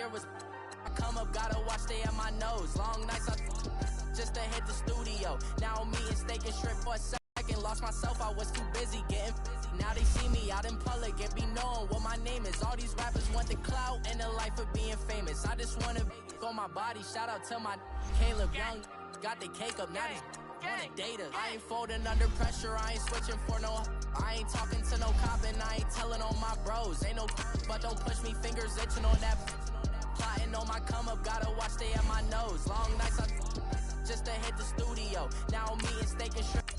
there was I come up, gotta watch, stay at my nose. Long nights, just to hit the studio. Now I'm eating steak and shrimp for a second. Lost myself, I was too busy getting busy. Now they see me out in public and be knowing what my name is. All these rappers want the clout and the life of being famous. I just wanna go my body. Shout out to my Caleb Young. Got the cake up, now these wanna data. I ain't folding under pressure, I ain't switching for no. I ain't talking to no cop and I ain't telling on my bros. Ain't no but don't push me, fingers itching on that. Plotting on my come up, gotta watch, stay at my nose. Long nights, just to hit the studio. Now I'm eating steak and shrimp.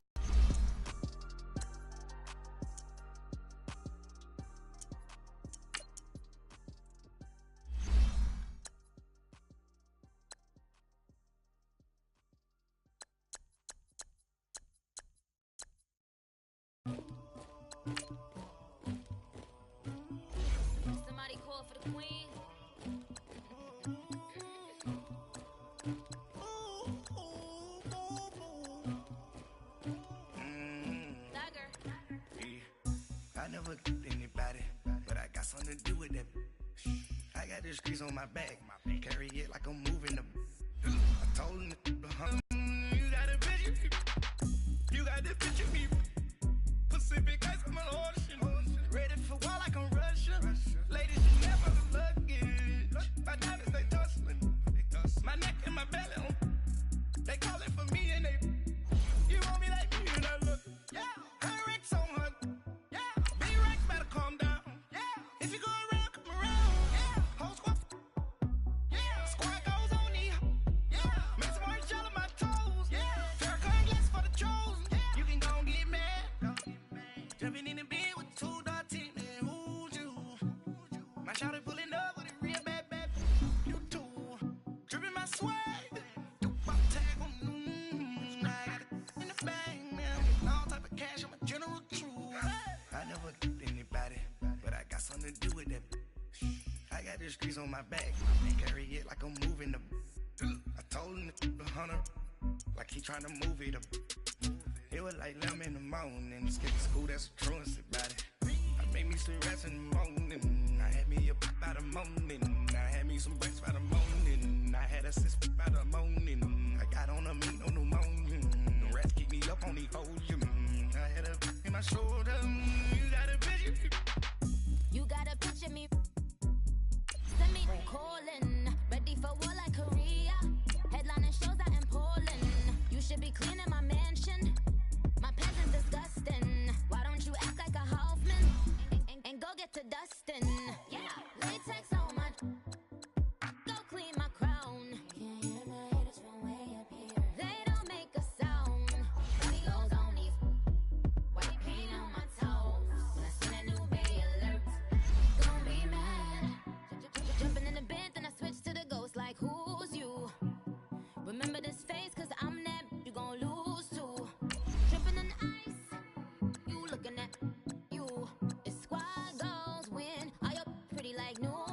Somebody call for the queen. I never killed anybody, but I got something to do with that. I got the streets on my back, carry it like I'm moving the. I told him, you got a picture, you got the picture, people. Pacific ice on my ocean, ready for war like I'm Russia. Ladies, you never luggage. My diamonds they tussling, my neck and my belly on. They calling for me and they. You want me like me and I look. Yeah, her Rex on her. Better calm down. Yeah. If you go around, come around. Yeah. Whole squad. Yeah. Squad goes on me. Yeah. Make some orange gel on my toes. Yeah. Farrakhan glass for the chosen. Yeah. You can go and get mad. Jumping in the bed with two dark teeth. Man, who's you? My shawty pulling up with a real bad. You too. Dripping my swag. Do my tag on. I got it in the bag, man. All type of cash on my general truth. I never killed anybody, but I got something to do with that. I got the streets on my back, carry it like I'm moving the. I told him the hunter, like he trying to move it up. It was like 11 in the morning, skip to school, that's a truancy about it. I made me some rest in the morning, I had me up by the morning. I had me some breaks by the morning, I had a sister by the morning. I got on a meat, no pneumonia. The rats keep me up on the folium. I had a in my shoulder. You got a picture. You got a picture me. Send me calling. Ready for war like Korea. Headlining shows out in Poland. You should be cleaning my mansion. My peasant's disgusting. Why don't you act like a Hoffman and go get to dustin'? Yeah, latex on my. Go clean my crown. Can't hear the haters from way up here. They don't make a sound. Money goes on these. White paint on my toes. When I see that new Bay alert, gon' be mad. Jumping in the bed, then I switch to the ghost like who's you? Remember this face, cause I'm that you gon' lose too. Tripping in ice, you looking at you. It's squad goals win. Are you pretty like no?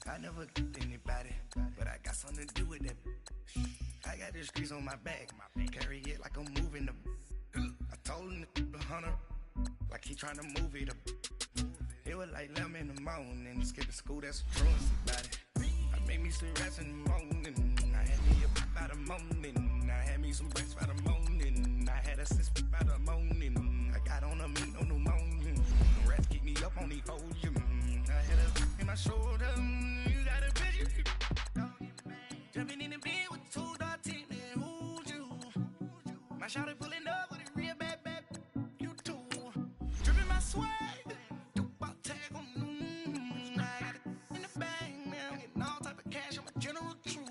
I never killed anybody, but I got something to do with that. I got the streets on my back, carry it like I'm moving the. I told him the hunter, like he trying to move it up. It was like 11 in the morning, skip to school, that's a truancy about it. I made me some rest in the morning, I had me up by the morning. I had me some breaks by the morning, I had a sister by the morning. I got on a meat, no pneumonia. The rats keep me up on the folium. I had a in my shoulder. You got a picture. Jumping in the bed with two dark teeth. Man, who's you? My shawty pulling up with a real bad. You too. Dripping my swag. Do my tag on. I got it in the bag, man. Getting all type of cash on my general truth.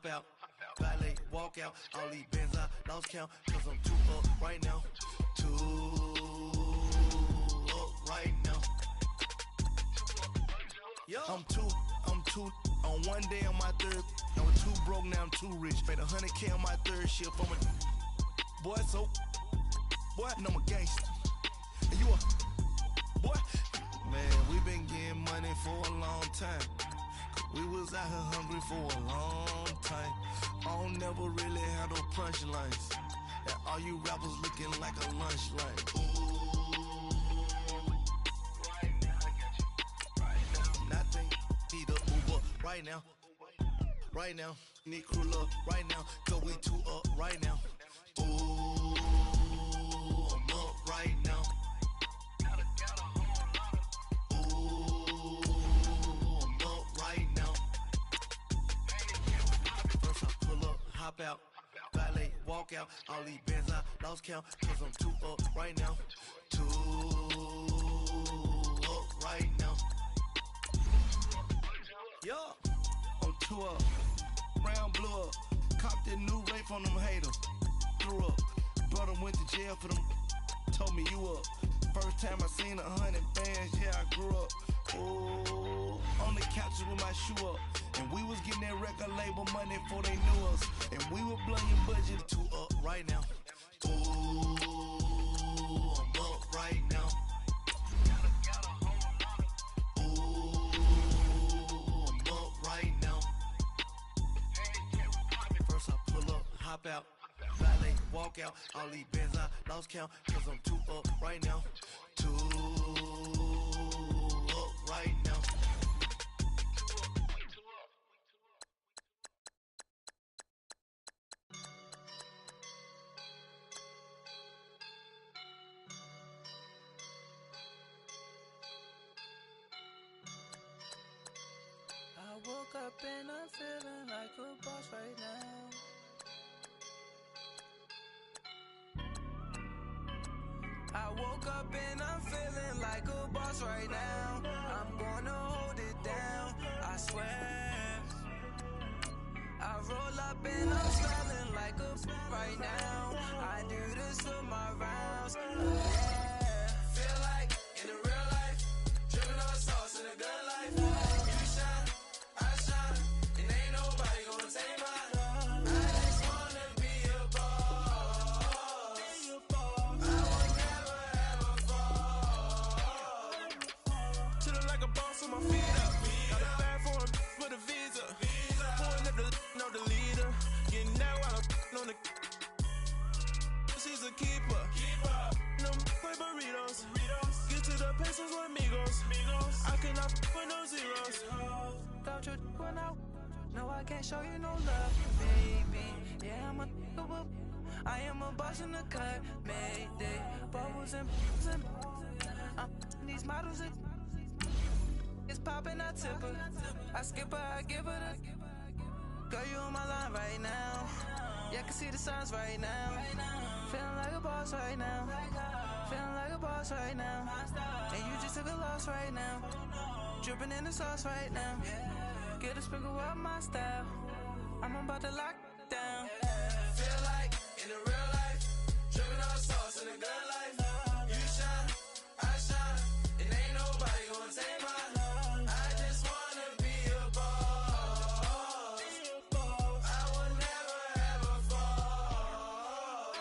hop out, valet, walk out. All these bands I lost count, cause I'm too up right now. Too up right now. I'm too on one day on my third. I was too broke, now I'm too rich. Made 100K on my third shift. I'm a boy, so boy, and I'm a gangster. And you a boy. Man, we been getting money for a long time. We was out here hungry for a long time. I don't never really have no punchlines. And all you rappers looking like a lunch line. Nothing, need a Uber right now. Right now, need crew up right now. Cause we too up right now. Ooh, I'm up right now. Ooh, I'm up right now. First I pull up, hop out, valet, walk out. All these bands I lost count, cause I'm too up right now. Too up right now. Yo, I'm too up. Round blew up. Copped that new rape on them haters. Threw up. Brother went to jail for them. Told me you up. First time I seen 100 bands, yeah, I grew up. Oh, on the couches with my shoe up. And we was getting that record label money before they knew us. And we were blowing your budget. Too up right now. Ooh, I'm up right now. Ooh, I'm up right now. First I pull up, hop out, valet, walk out. All these bands I lost count, cause I'm too up right now. Too up right now. I woke up and I'm feeling like a boss right now. I woke up and I'm feeling like a boss right now. I'm gonna hold it down, I swear. I roll up and I'm smelling like a right now. I do this for my rounds, yeah. Feel like in the real life, dripping on sauce in a good life. You shine, I shine, and ain't nobody gonna take mine. I just wanna be a boss. I will never ever fall. Chillin' like a boss with my feet up. Got a bag for him with a visa. Pulling up the know the leader. Getting that while I'm on the. She's a keeper. No play burritos. Get to the pesos with amigos. I cannot with no zeros. Doubt you when out. No, I can't show you no love, baby. Yeah, I'm a whoop. I am a boss in the cut. Mayday. Bubbles and I'm these models. It's popping, I tip her. I skip her, I give her the. Girl, you on my line right now. Yeah, I can see the signs right now. Feeling like a boss right now. Feeling like a boss right now. And you just took a loss right now. Dripping in the sauce right now. Get a sprinkle up my style. I'm about to lock down. Feel like in the real life, dripping on sauce in a good life. You shine, I shine, and ain't nobody gonna take mine. I just wanna be a boss. I will never ever fall.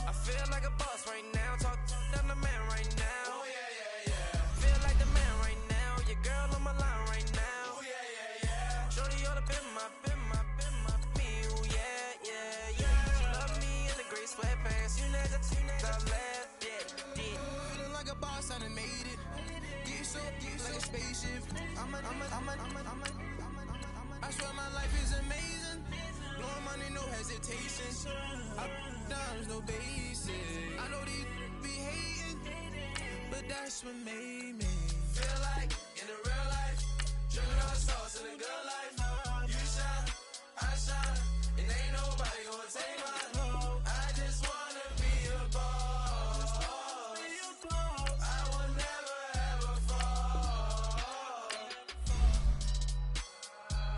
I feel like a boss right now. Talk to the man right now. Oh yeah, yeah, yeah. Feel like the man right now. Your girl on my line right now. Oh yeah, yeah, yeah. Shorty all up in my me. Oh yeah, yeah, yeah. She love me in the gray sweatpants. You never left, yeah. Feeling like a boss, I done made it. Get so like a spaceship. I swear my life is amazing. Blowing money, no hesitation. Up, downs, no basic. I know these be hating, but that's what made me feel like in the real life, dripping on sauce in a good life. You shine, I shine, and ain't nobody gonna take mine. I just wanna be a boss. I will never ever fall.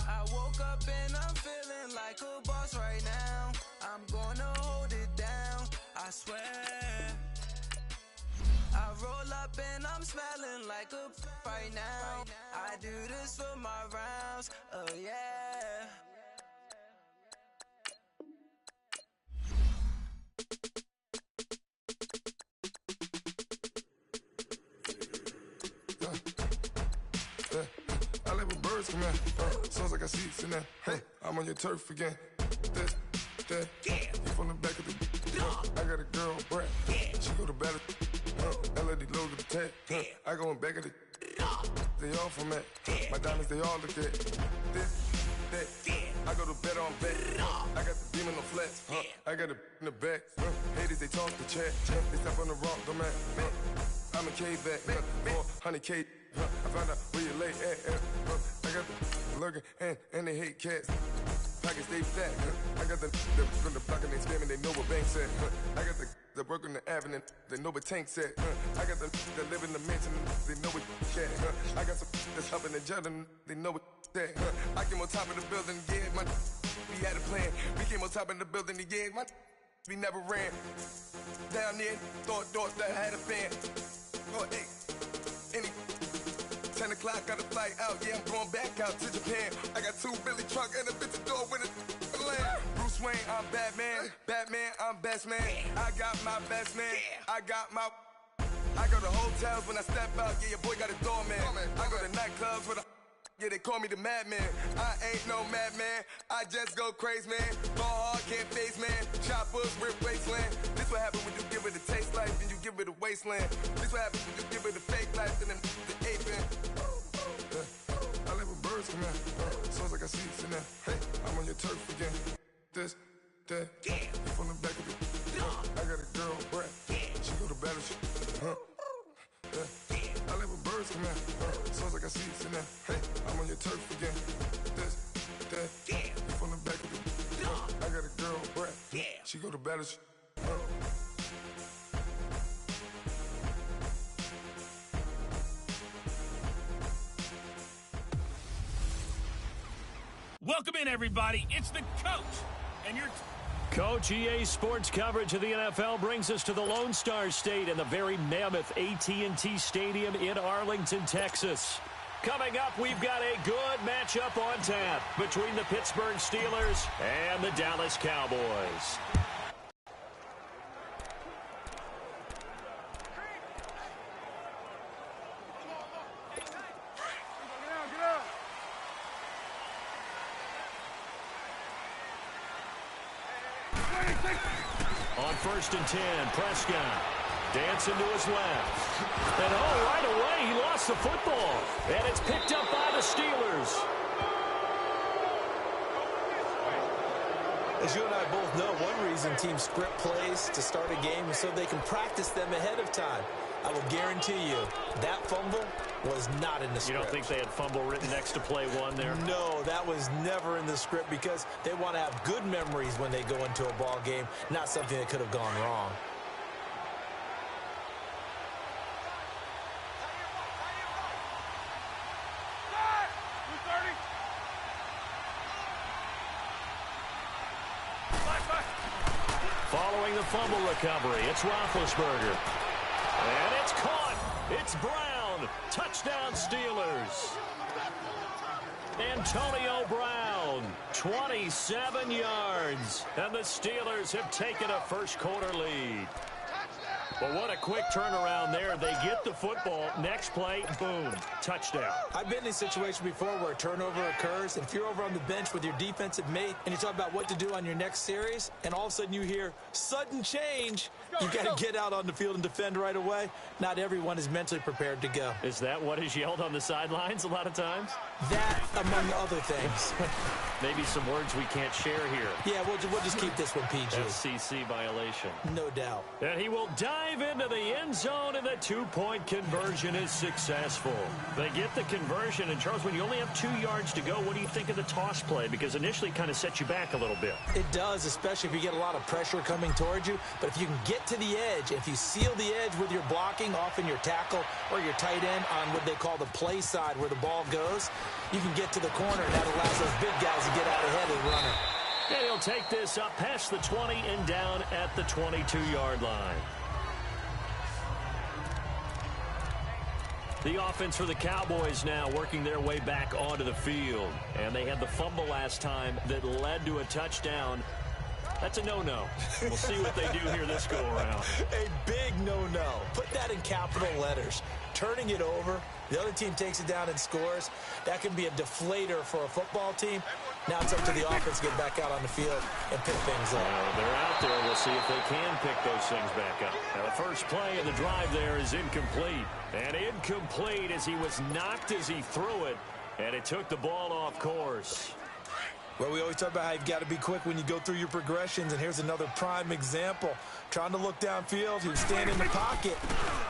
I woke up and I'm feeling like like a right now. I do this for my rounds, oh yeah. I like when birds come in. Sounds like I see it in there. Hey, I'm on your turf again. You from the back of the. I got a girl, Brad. She go to battle. LAD load the tag. I go in back of the. They all from that. My diamonds, they all look at. That. I go to bed on bed. I got the demon on flats. I got it in the back. Haters, they talk the chat. They step on the rock, the man. I'm a K back. 400K. I found out where you lay at. I got the lurking and they hate cats. Pockets stay fat. I got the block and they spamming, they know what banks at. I got the work on the avenue, they know what tanks at. I got the live in the mansion, they know what cat. I got some that's up in the jet and they know what that. I came on top of the building, yeah, my we had a plan. We came on top of the building, yeah, my we never ran. Down there, thought that I had a fan. Oh, hey, any 10 o'clock, got a flight out, yeah, I'm going back out to Japan. I got 2 Billy truck and a bitch door with a land. Bruce Wayne, I'm Batman. Batman, I'm best man. I got my best man. I go to hotels when I step out, yeah, your boy got a doorman. I go to nightclubs with a yeah, they call me the madman. I ain't no madman. I just go crazy, man. Ball hard, can't face, man. Choppers, rip wasteland. This what happens when you give it a taste life and you give it a wasteland. This what happens when you give it a fake life and then the ape in. I like when birds come in. Sounds like I see it in there. Hey, I'm on your turf again. That. You from the back of the. I got a girl, Brad. She go to battle. I like when birds come in. Sounds like I see it in there. Hey, I'm on your turf again. That. You from the back of the. I got a girl, Brad. She go to battle. Welcome in, everybody. It's the coach. And you're... Coach, EA Sports coverage of the NFL brings us to the Lone Star State and the very mammoth AT&T Stadium in Arlington, Texas. Coming up, we've got a good matchup on tap between the Pittsburgh Steelers and the Dallas Cowboys. On 1st and 10, Prescott dancing to his left. And right away, he lost the football. And it's picked up by the Steelers. As you and I both know, one reason teams script plays to start a game is so they can practice them ahead of time. I will guarantee you that fumble was not in the script. You don't think they had fumble written next to play 1 there? No, that was never in the script because they want to have good memories when they go into a ball game, not something that could have gone wrong. Following the fumble recovery, it's Roethlisberger. And it's caught. It's Brown. Touchdown, Steelers. Antonio Brown, 27 yards. And the Steelers have taken a first-quarter lead. But what a quick turnaround there. They get the football. Next play, boom, touchdown. I've been in a situation before where a turnover occurs. If you're over on the bench with your defensive mate and you talk about what to do on your next series, and all of a sudden you hear sudden change, you got to get out on the field and defend right away. Not everyone is mentally prepared to go. Is that what is yelled on the sidelines a lot of times? That, among other things. Maybe some words we can't share here. Yeah, we'll just keep this one PG. FCC violation. No doubt. And he will dive into the end zone, and the two-point conversion is successful. They get the conversion, and Charles, when you only have 2 yards to go, what do you think of the toss play? Because initially it kind of set you back a little bit. It does, especially if you get a lot of pressure coming towards you. But if you can get to the edge, if you seal the edge with your blocking, often your tackle or your tight end on what they call the play side where the ball goes, you can get to the corner, and that allows those big guys to get out ahead of the runner. And he'll take this up past the 20 and down at the 22-yard line. The offense for the Cowboys now working their way back onto the field. And they had the fumble last time that led to a touchdown. That's a no-no. We'll see what they do here this go-around. A big no-no. Put that in capital letters. Turning it over, the other team takes it down and scores. That can be a deflator for a football team. Now it's up to the offense to get back out on the field and pick things up. They're out there. We'll see if they can pick those things back up. Now the first play of the drive there is incomplete. And incomplete as he was knocked as he threw it. And it took the ball off course. Well, we always talk about how you've got to be quick when you go through your progressions, and here's another prime example. Trying to look downfield, he was standing in the pocket,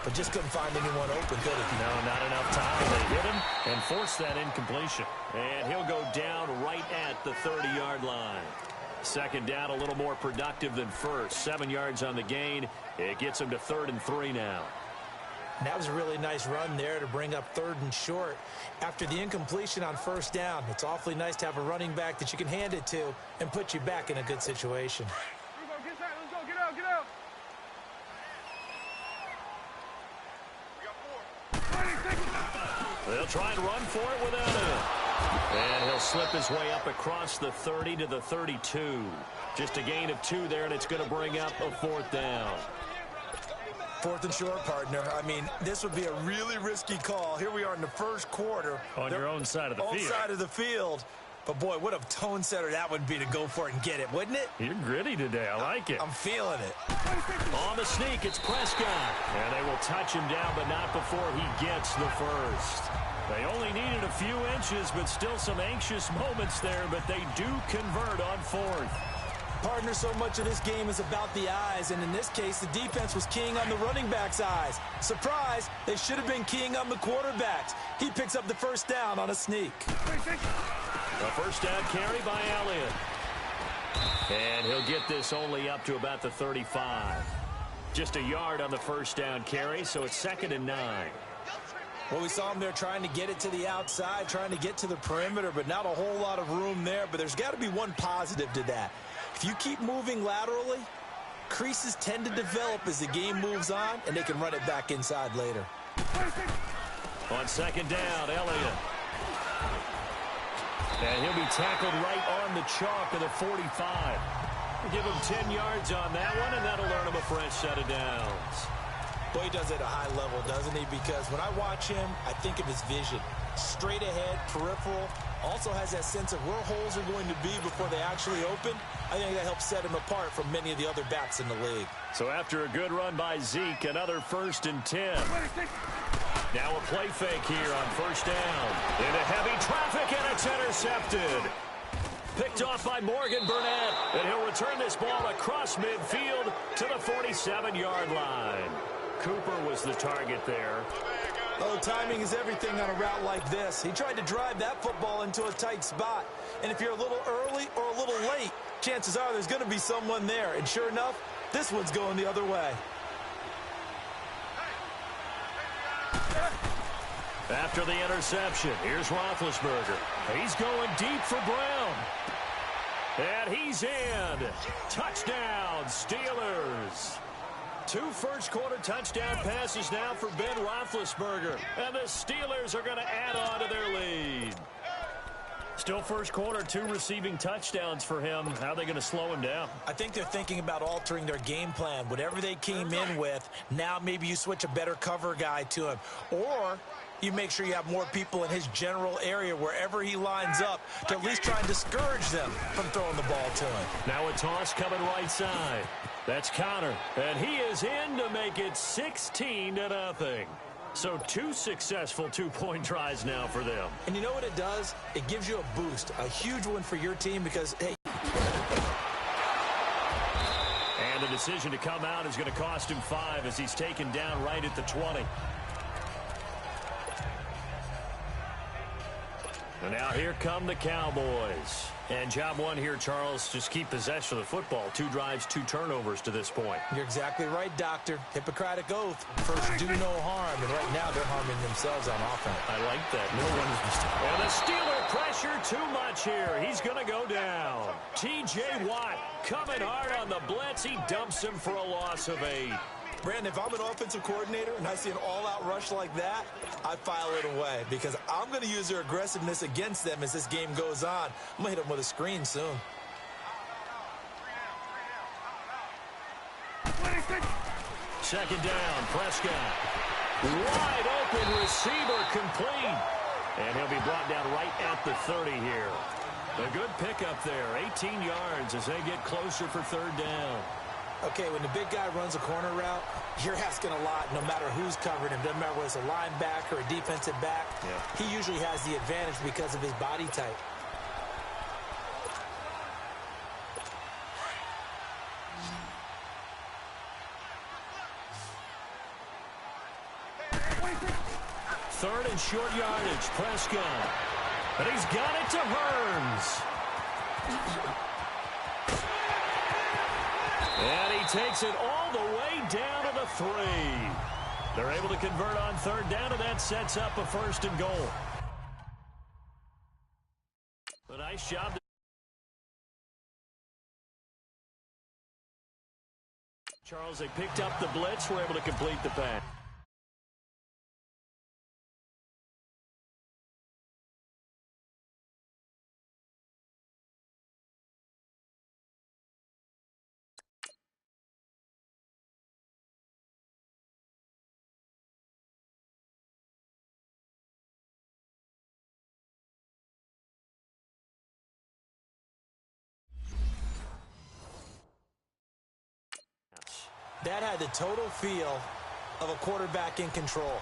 but just couldn't find anyone open, could he? No, not enough time. They hit him and forced that incompletion. And he'll go down right at the 30-yard line. Second down, a little more productive than first. 7 yards on the gain. It gets him to 3rd and 3 now. And that was a really nice run there to bring up 3rd and short. After the incompletion on first down, it's awfully nice to have a running back that you can hand it to and put you back in a good situation. Let's go, get out, get out. They'll try and run for it without it. And he'll slip his way up across the 30 to the 32. Just a gain of 2 there, and it's going to bring up a 4th down. 4th and short, partner. I mean, this would be a really risky call. Here we are in the first quarter. On your own side of the field. Own side of the field. But, boy, what a tone setter that would be to go for it and get it, wouldn't it? You're gritty today. I like it. I'm feeling it. On the sneak, it's Prescott. And they will touch him down, but not before he gets the first. They only needed a few inches, but still some anxious moments there, but they do convert on 4th. Partner, so much of this game is about the eyes, and in this case, the defense was keying on the running back's eyes. Surprise, they should have been keying on the quarterback's. He picks up the first down on a sneak. A first down carry by Elliott. And he'll get this only up to about the 35. Just a yard on the first down carry, so it's 2nd and 9. Well, we saw him there trying to get it to the outside, trying to get to the perimeter, but not a whole lot of room there. But there's got to be one positive to that. If you keep moving laterally, creases tend to develop as the game moves on, and they can run it back inside later. On 2nd down, Elliott. And he'll be tackled right on the chalk of the 45. We'll give him 10 yards on that one, and that'll earn him a fresh set of downs. Boy, he does it at a high level, doesn't he? Because when I watch him, I think of his vision. Straight ahead, peripheral, also has that sense of where holes are going to be before they actually open. I think that helps set him apart from many of the other backs in the league. So after a good run by Zeke, another 1st and 10. Now a play fake here on first down. Into heavy traffic, and it's intercepted. Picked off by Morgan Burnett, and he'll return this ball across midfield to the 47-yard line. Cooper was the target there. Oh, timing is everything on a route like this. He tried to drive that football into a tight spot. And if you're a little early or a little late, chances are there's going to be someone there. And sure enough, this one's going the other way. After the interception, here's Roethlisberger. He's going deep for Brown. And he's in. Touchdown, Steelers. 2 first-quarter touchdown passes now for Ben Roethlisberger. And the Steelers are going to add on to their lead. Still first quarter, 2 receiving touchdowns for him. How are they going to slow him down? I think they're thinking about altering their game plan. Whatever they came in with, now maybe you switch a better cover guy to him. Or you make sure you have more people in his general area wherever he lines up to at least try and discourage them from throwing the ball to him. Now a toss coming right side. That's Connor, and he is in to make it 16-0. So 2 successful 2-point tries now for them. And you know what it does? It gives you a boost, a huge one for your team because, hey. And the decision to come out is going to cost him 5 as he's taken down right at the 20. And now here come the Cowboys. And job 1 here, Charles, just keep possession of the football. 2 drives, 2 turnovers to this point. You're exactly right, Doctor. Hippocratic oath. First, do no harm. And right now, they're harming themselves on offense. I like that. No one is. And the Steeler pressure too much here. He's going to go down. T.J. Watt coming hard on the blitz. He dumps him for a loss of 8. Brandon, if I'm an offensive coordinator and I see an all-out rush like that, I file it away because I'm going to use their aggressiveness against them as this game goes on. I'm going to hit them with a screen soon. Second down, Prescott. Wide open receiver complete. And he'll be brought down right at the 30 here. A good pickup there, 18 yards as they get closer for third down. Okay, when the big guy runs a corner route, you're asking a lot no matter who's covering him. Doesn't matter whether it's a linebacker or a defensive back. Yeah. He usually has the advantage because of his body type. Third and short yardage, Prescott. But he's got it to Hearns. And he takes it all the way down to the 3. They're able to convert on third down, and that sets up a first and goal. A nice job. Charles, they picked up the blitz, were able to complete the pass. That had the total feel of a quarterback in control.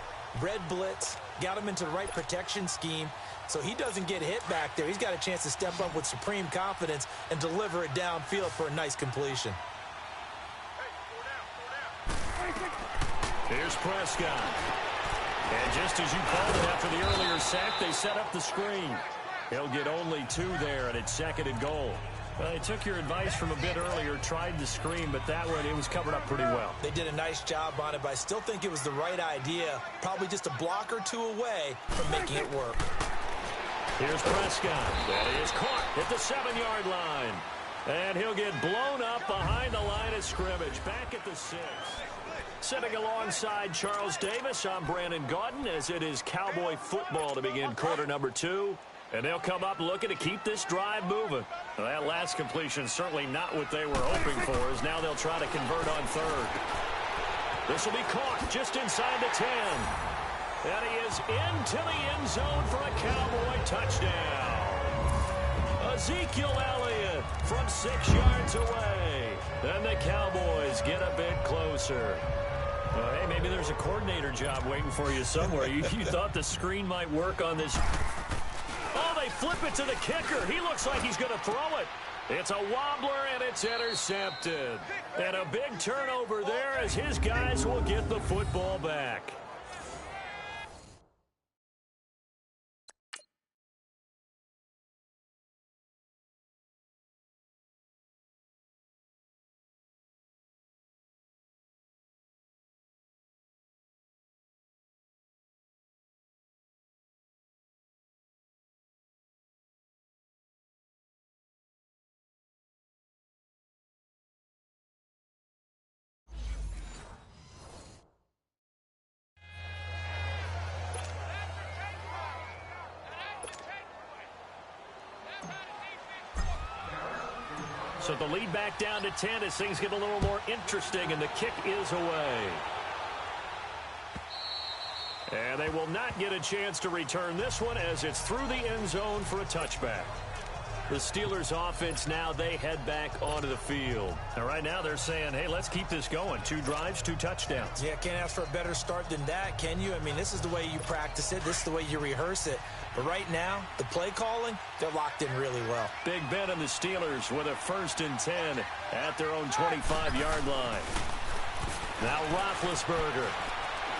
Red blitz, got him into the right protection scheme, so he doesn't get hit back there. He's got a chance to step up with supreme confidence and deliver it downfield for a nice completion. Here's Prescott. And just as you called it after the earlier sack, they set up the screen. He'll get only 2 there, and it's second and goal. Well, they took your advice from a bit earlier, tried the screen, but that one, it was covered up pretty well. They did a nice job on it, but I still think it was the right idea. Probably just a block or 2 away from making it work. Here's Prescott. And he is caught at the 7-yard line. And he'll get blown up behind the line of scrimmage. Back at the 6. Sitting alongside Charles Davis, I'm Brandon Gaudin, as it is Cowboy football to begin quarter number 2. And they'll come up looking to keep this drive moving. Well, that last completion certainly not what they were hoping for, as now they'll try to convert on third. This will be caught just inside the 10. And he is into the end zone for a Cowboy touchdown. Ezekiel Elliott from 6 yards away. And the Cowboys get a bit closer. Well, hey, maybe there's a coordinator job waiting for you somewhere. You thought the screen might work on this. Oh, they flip it to the kicker. He looks like he's going to throw it. It's a wobbler, and it's intercepted. And a big turnover there as his guys will get the football back. So the lead back down to 10 as things get a little more interesting, and the kick is away. And they will not get a chance to return this one as it's through the end zone for a touchback. The Steelers offense now, they head back onto the field. And right now they're saying, hey, let's keep this going. 2 drives, 2 touchdowns. Yeah, can't ask for a better start than that, can you? I mean, this is the way you practice it. This is the way you rehearse it. But right now, the play calling, they're locked in really well. Big Ben and the Steelers with a 1st and 10 at their own 25-yard line. Now Roethlisberger.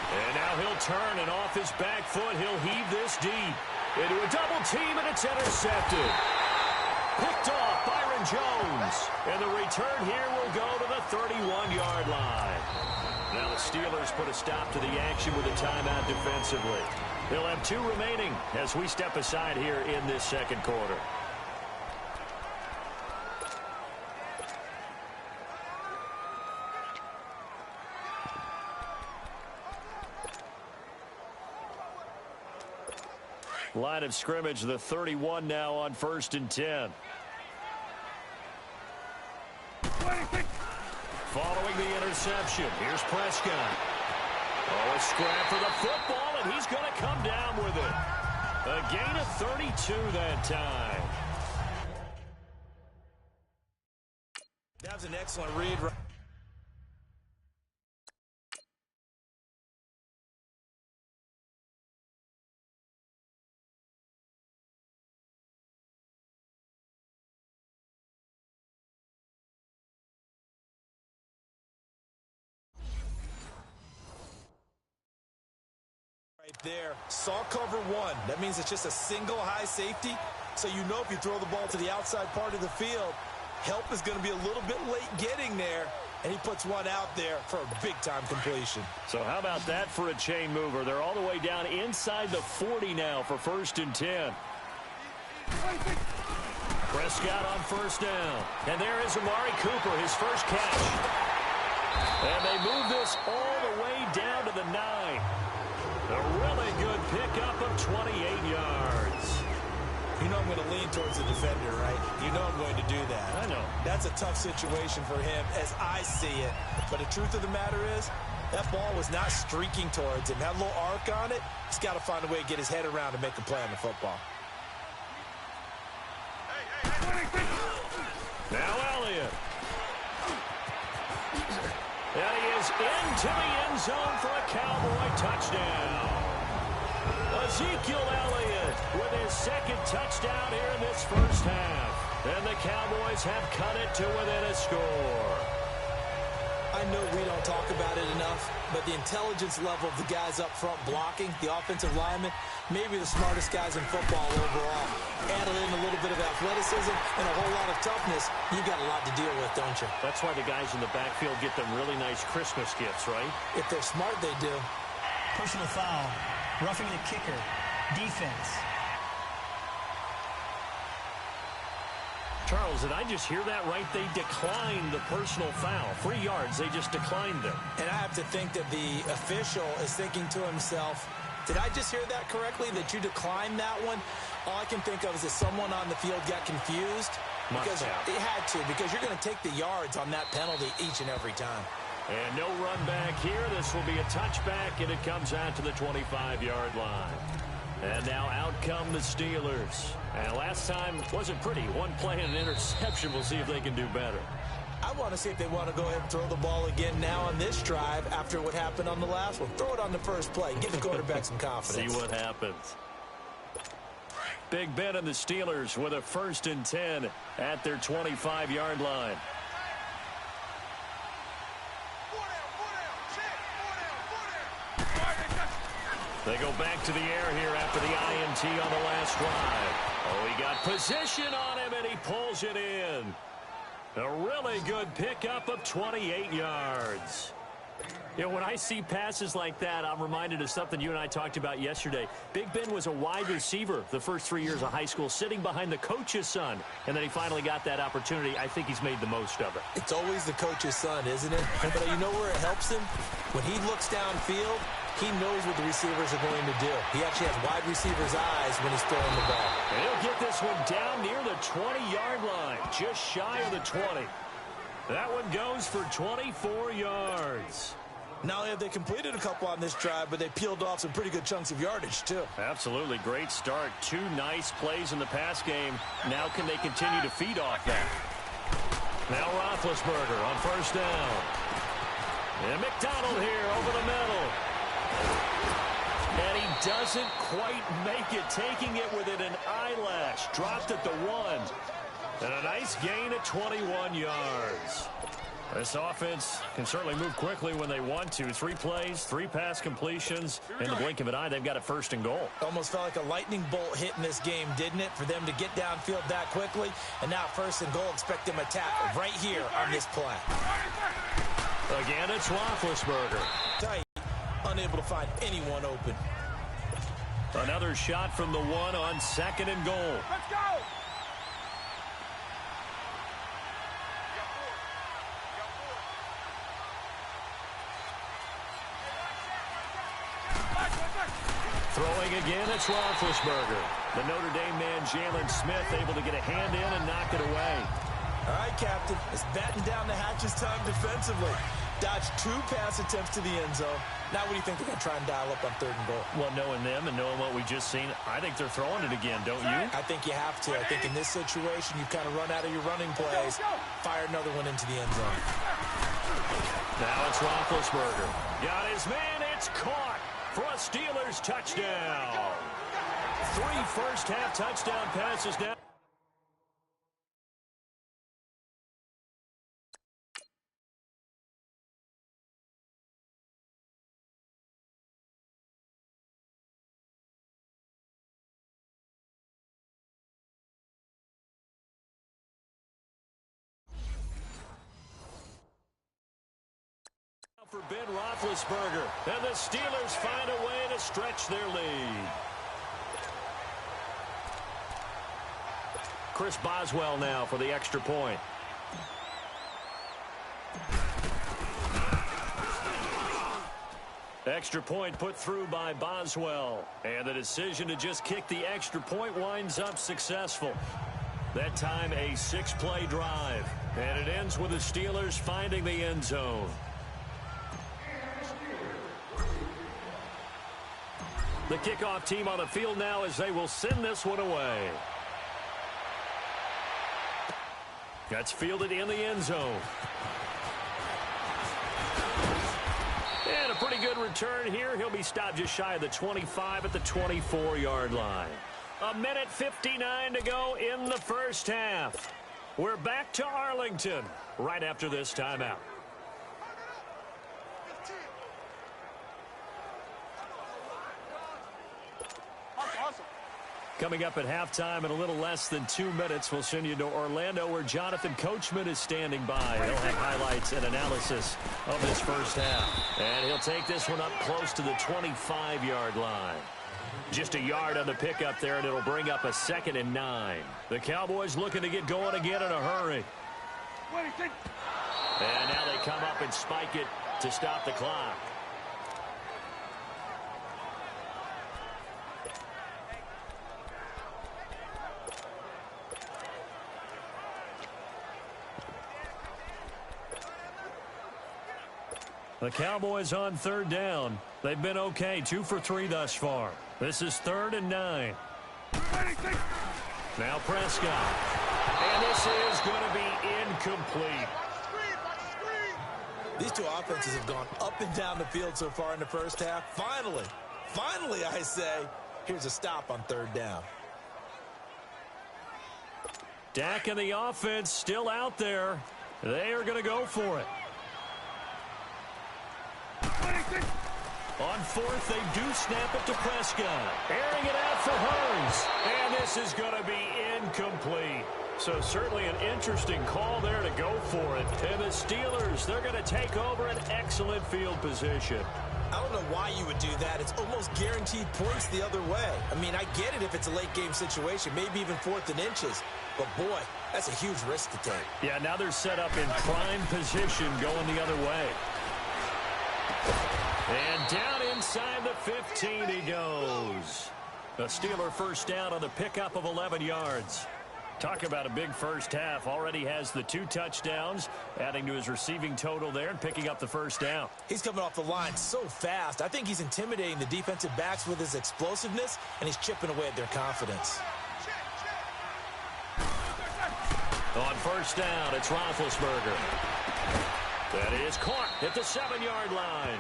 And now he'll turn, and off his back foot, he'll heave this deep. Into a double team, and it's intercepted. Picked off Byron Jones. And the return here will go to the 31-yard line. Now the Steelers put a stop to the action with a timeout defensively. They'll have 2 remaining as we step aside here in this second quarter. Line of scrimmage, the 31 now on 1st and 10. Following the interception, here's Prescott. Oh, a scrap for the football, and he's going to come down with it. A gain of 32 that time. That was an excellent read. There, saw cover one. That means it's just a single high safety. So you know if you throw the ball to the outside part of the field, help is going to be a little bit late getting there. And he puts one out there for a big-time completion. So how about that for a chain mover? They're all the way down inside the 40 now for 1st and 10. Prescott on 1st down. And there is Amari Cooper, his first catch. And they move this all the way down to the 9. A really good pickup of 28 yards. You know I'm going to lean towards the defender, right? You know I'm going to do that. I know. That's a tough situation for him as I see it. But the truth of the matter is, that ball was not streaking towards him. That little arc on it, he's got to find a way to get his head around and make a play on the football. Now Elliott. And he is into the end zone for a Cowboy touchdown. Ezekiel Elliott with his second touchdown here in this first half. And the Cowboys have cut it to within a score. I know we don't talk about it enough, but the intelligence level of the guys up front blocking, the offensive linemen, maybe the smartest guys in football overall. Add in a little bit of athleticism and a whole lot of toughness, you got a lot to deal with, don't you? That's why the guys in the backfield get them really nice Christmas gifts, right? If they're smart, they do. Personal foul, roughing the kicker, defense. Charles, did I just hear that right? They declined the personal foul. 3 yards, they just declined them. And I have to think that the official is thinking to himself, did I just hear that correctly, that you declined that one? All I can think of is that someone on the field got confused. Because it had to, because you're going to take the yards on that penalty each and every time. And no run back here. This will be a touchback, and it comes out to the 25-yard line. And now out come the Steelers. And last time wasn't pretty. One play and an interception. We'll see if they can do better. I want to see if they want to go ahead and throw the ball again now on this drive after what happened on the last one. Throw it on the first play. Give the quarterback some confidence. See what happens. Big Ben and the Steelers with a 1st and 10 at their 25-yard line. They go back to the air here after the INT on the last drive. Oh, he got position on him, and he pulls it in. A really good pickup of 28 yards. You know, when I see passes like that, I'm reminded of something you and I talked about yesterday. Big Ben was a wide receiver the first 3 years of high school, sitting behind the coach's son, and then he finally got that opportunity. I think he's made the most of it. It's always the coach's son, isn't it? But you know where it helps him? When he looks downfield, he knows what the receivers are going to do. He actually has wide receivers' eyes when he's throwing the ball. And he'll get this one down near the 20-yard line, just shy of the 20. That one goes for 24 yards. Not only have they completed a couple on this drive, but they peeled off some pretty good chunks of yardage, too. Absolutely. Great start. 2 nice plays in the pass game. Now can they continue to feed off that? Now Roethlisberger on 1st down. And McDonald here over the middle. And he doesn't quite make it, taking it within an eyelash. Dropped at the 1. And a nice gain of 21 yards. This offense can certainly move quickly when they want to. 3 plays, 3 pass completions. In the blink of an eye, they've got a 1st and goal. Almost felt like a lightning bolt hit in this game, didn't it? For them to get downfield that quickly. And now 1st and goal, expect them to tackle right here on this play. Again, it's Roethlisberger. Tight, unable to find anyone open. Another shot from the 1 on 2nd and goal. Let's go! Throwing again, it's Roethlisberger. The Notre Dame man, Jalen Smith, able to get a hand in and knock it away. All right, Captain. It's batten down the hatches time defensively. Dodged 2 pass attempts to the end zone. Now what do you think they're going to try and dial up on 3rd and goal? Well, knowing them and knowing what we just seen, I think they're throwing it again, don't you? I think you have to. I think in this situation, you kind of run out of your running plays, fire another one into the end zone. Now it's Roethlisberger. Got his man. It's caught for a Steelers touchdown. 3 first-half touchdown passes now. For Ben Roethlisberger, and the Steelers find a way to stretch their lead. Chris Boswell now for the extra point. Extra point put through by Boswell, and the decision to just kick the extra point winds up successful. That time a 6-play drive, and it ends with the Steelers finding the end zone. The kickoff team on the field now as they will send this one away. That's fielded in the end zone. And a pretty good return here. He'll be stopped just shy of the 25 at the 24-yard line. 1:59 to go in the first half. We're back to Arlington right after this timeout. Coming up at halftime in a little less than 2 minutes, we'll send you to Orlando where Jonathan Coachman is standing by. He'll have highlights and analysis of this first half. And he'll take this one up close to the 25-yard line. Just a yard on the pickup there, and it'll bring up a 2nd and 9. The Cowboys looking to get going again in a hurry. And now they come up and spike it to stop the clock. The Cowboys on 3rd down. They've been okay, 2 for 3 thus far. This is 3rd and 9. Now Prescott. And this is going to be incomplete. These 2 offenses have gone up and down the field so far in the first half. Finally, I say, here's a stop on 3rd down. Dak and the offense still out there. They are going to go for it. On 4th, they do snap it to Prescott. Airing it out for Hurns. And this is going to be incomplete. So certainly an interesting call there to go for it. And the Steelers, they're going to take over an excellent field position. I don't know why you would do that. It's almost guaranteed points the other way. I mean, I get it if it's a late-game situation, maybe even 4th and inches. But, boy, that's a huge risk to take. Yeah, now they're set up in prime position going the other way. And down inside the 15 he goes. A Steeler first down on the pickup of 11 yards. Talk about a big first half. Already has the 2 touchdowns, adding to his receiving total there and picking up the first down. He's coming off the line so fast. I think he's intimidating the defensive backs with his explosiveness, and he's chipping away at their confidence. On first down, it's Roethlisberger. That is caught at the 7-yard line.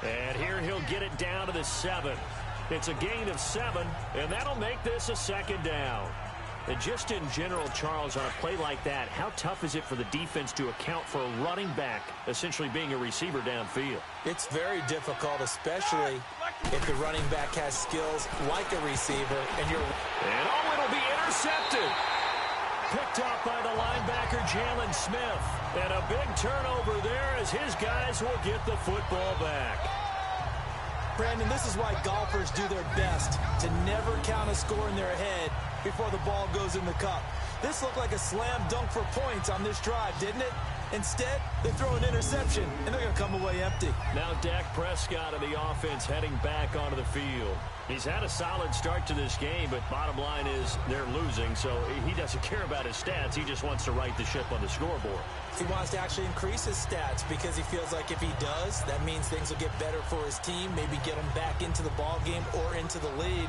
And here he'll get it down to the 7. It's a gain of 7, and that'll make this a 2nd down. And just in general, Charles, on a play like that, how tough is it for the defense to account for a running back essentially being a receiver downfield? It's very difficult, especially if the running back has skills like a receiver. And it'll be intercepted. Picked off by the linebacker, Jalen Smith. And a big turnover there as his guys will get the football back. Brandon, this is why golfers do their best to never count a score in their head before the ball goes in the cup. This looked like a slam dunk for points on this drive, didn't it? Instead, they throw an interception, and they're going to come away empty. Now Dak Prescott of the offense heading back onto the field. He's had a solid start to this game, but bottom line is they're losing, so he doesn't care about his stats. He just wants to right the ship on the scoreboard. He wants to actually increase his stats because he feels like if he does, that means things will get better for his team, maybe get him back into the ball game or into the lead.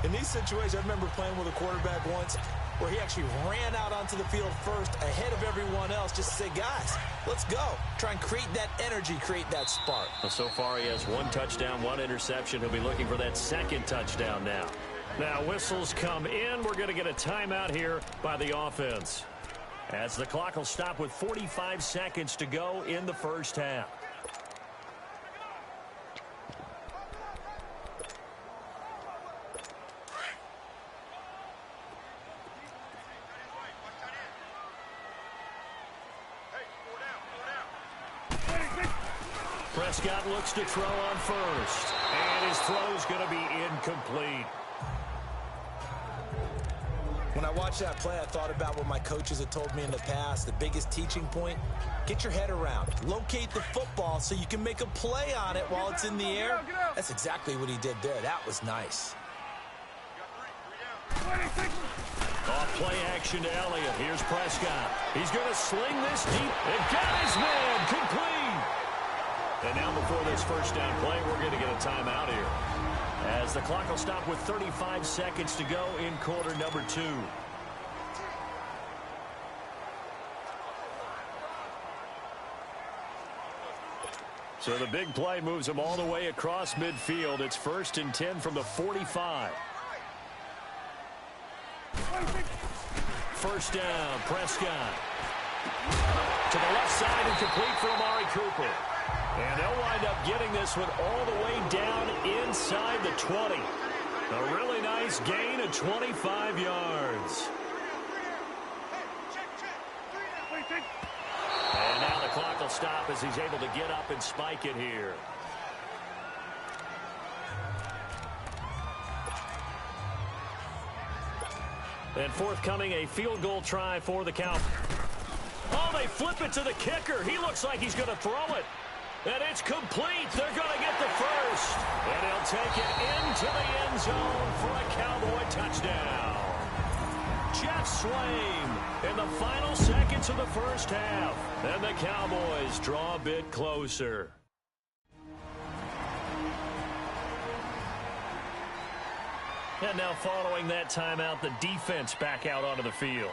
In these situations, I remember playing with a quarterback once where he actually ran out onto the field first ahead of everyone else just to say, guys, let's go. Try and create that energy, create that spark. Well, so far he has 1 touchdown, 1 interception. He'll be looking for that 2nd touchdown now. Now whistles come in. We're going to get a timeout here by the offense, as the clock will stop with 45 seconds to go in the first half. Prescott looks to throw on first, and his throw's going to be incomplete. When I watched that play, I thought about what my coaches had told me in the past. The biggest teaching point, get your head around. Locate the football so you can make a play on it while it's in the air. That's exactly what he did there. That was nice. Off play action to Elliott. Here's Prescott. He's going to sling this deep and got his man complete. And now before this first down play, we're going to get a timeout here, as the clock will stop with 35 seconds to go in quarter number 2. So the big play moves them all the way across midfield. It's 1st and 10 from the 45. First down, Prescott. To the left side and complete for Amari Cooper. And they'll wind up getting this one all the way down inside the 20. A really nice gain of 25 yards. And now the clock will stop as he's able to get up and spike it here. And forthcoming, a field goal try for the Cowboys. Oh, they flip it to the kicker. He looks like he's going to throw it. And it's complete. They're going to get the first. And he'll take it into the end zone for a Cowboy touchdown. Jeff Swaim in the final seconds of the first half. And the Cowboys draw a bit closer. And now following that timeout, the defense back out onto the field.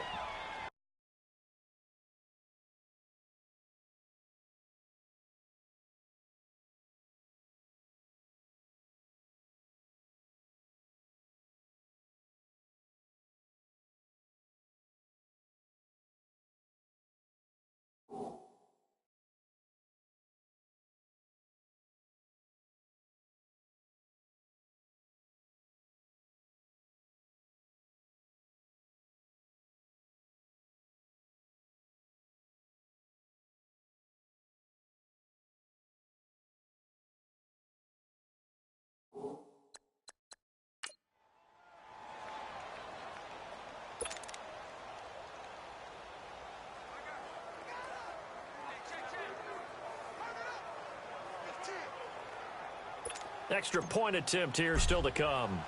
Extra point attempt here still to come.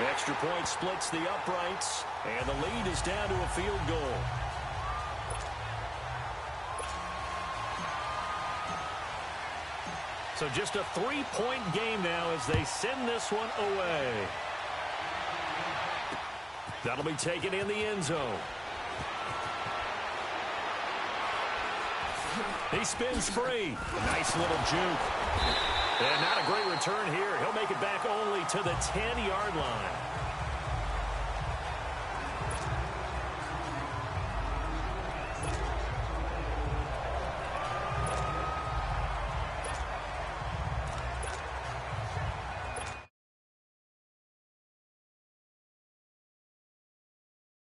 Extra point splits the uprights, and the lead is down to a field goal. So just a 3-point game now as they send this one away. That'll be taken in the end zone. He spins free. Nice little juke. And not a great return here. He'll make it back only to the 10-yard line.